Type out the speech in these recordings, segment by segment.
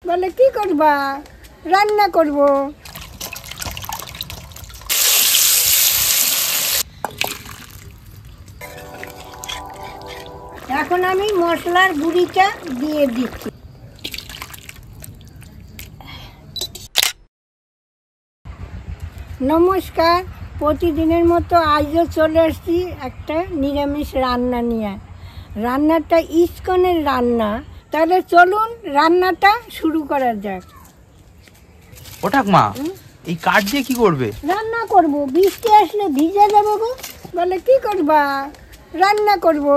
বলে কি করবা? রান্না করব। এখন আমি মশলার গুঁড়িটা দিয়ে দিচ্ছি। নমস্কার, প্রতিদিনের মতো আজও চলে আসছি একটা নিরামিষ রান্না নিয়ে। রান্নাটা ইস্কনের রান্না। তাহলে চলুন রান্নাটা শুরু করা যাক। ও ঠাকমা, এই কাঠ দিয়ে কি করবে? রান্না করব। বৃষ্টি আসলে ভিজে যাবো গো। বলে কি করবা? রান্না করব।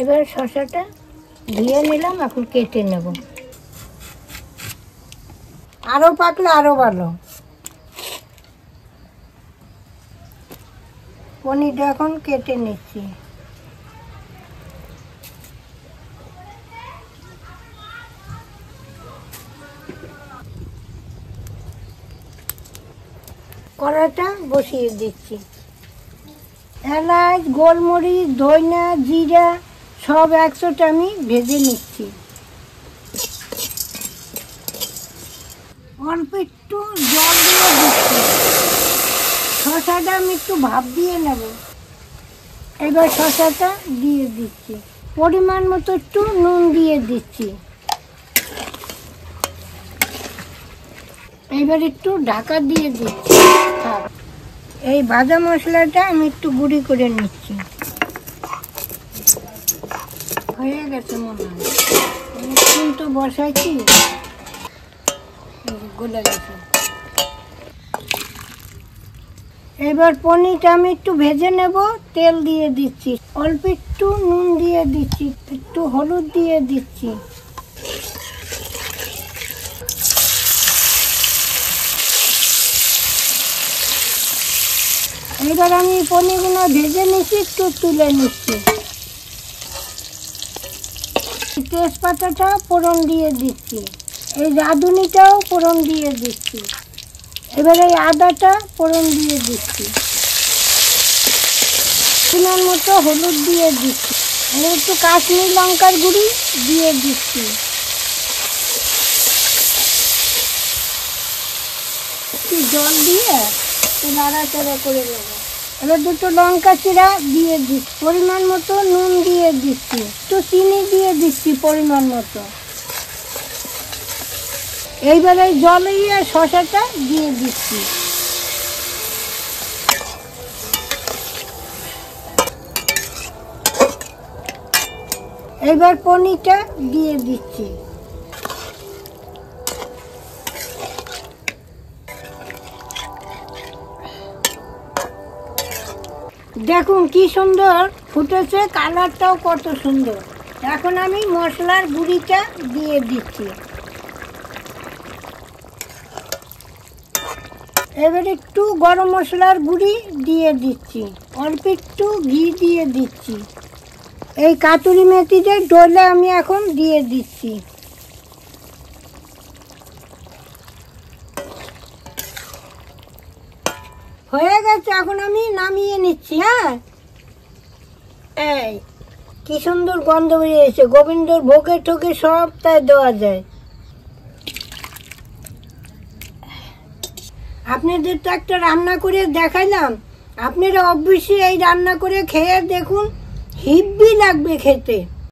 এবার শসাটা ধুয়ে নিলাম, এখন কেটে নেব। আরো পাকলে আরো ভালো। পনিরটা এখন কেটে নিচ্ছি। কড়াইটা বসিয়ে দিচ্ছি। এলাচ, গোলমরিচ, ধনিয়া, জিরা সব একসাথে আমি ভেজে নিচ্ছি। অল্প একটু জল দিয়ে দিচ্ছি। শসাটা আমি একটু ভাপ দিয়ে নেব। এবার শসাটা দিয়ে দিচ্ছি। পরিমাণ মতো একটু নুন দিয়ে দিচ্ছি। এবার একটু ঢাকা দিয়ে দিচ্ছি। এই ভাজা মশলাটা আমি একটু গুঁড়ি করে নিচ্ছি। হয়ে গেছে মনে হয়। অনেকক্ষণ তো বসাইছি, গলে গেছে। এবার পনিরটা আমি একটু ভেজে নেব। তেল দিয়ে দিচ্ছি, অল্প একটু নুন দিয়ে দিচ্ছি, একটু হলুদ দিয়ে দিচ্ছি। এবার আমি পনিরগুলো ভেজে নিচ্ছি, একটু তুলে নিচ্ছি। তেজপাতাটা ফোড়ন দিয়ে দিচ্ছি। এই রাঁধুনিটাও ফোড়ন দিয়ে দিচ্ছি। এবার এই আদাটা ফোড়ন দিয়ে দিচ্ছি। পরিমাণ মতো হলুদ দিয়ে দিচ্ছি। এবার একটু কাশ্মীর লঙ্কার গুঁড়ি দিয়ে দিচ্ছি। একটু জল দিয়ে নাড়াচাড়া করে নেব। এবার দুটো লঙ্কা চিরা দিয়ে দিচ্ছি। পরিমাণ মতো নুন দিয়ে দিচ্ছি। একটু চিনি দিয়ে দিচ্ছি পরিমাণ মতো। এইবারে জল দিয়ে শসাটা দিয়ে দিচ্ছি। এবার পনিরটা দিয়ে দিচ্ছি। দেখুন কি সুন্দর ফুটেছে, কালারটাও কত সুন্দর। এখন আমি মশলার গুঁড়িটা দিয়ে দিচ্ছি। এবার একটু গরম মশলার গুঁড়ি দিয়ে দিচ্ছি। অল্প একটু ঘি দিয়ে দিচ্ছি। এই কাতুরি মেথিটা ডলে আমি এখন দিয়ে দিচ্ছি। হয়ে গেছে, এখন আমি নামিয়ে নিচ্ছি। হ্যাঁ, এই কি সুন্দর গন্ধ বেরিয়েছে। গোবিন্দর ভোগে ঠোকে সব তাই দেওয়া যায়। আপনাদের তো একটা রান্না করে দেখাইলাম। আপনারা অবশ্যই এই রান্না করে খেয়ে দেখুন, হিব্বি লাগবে খেতে।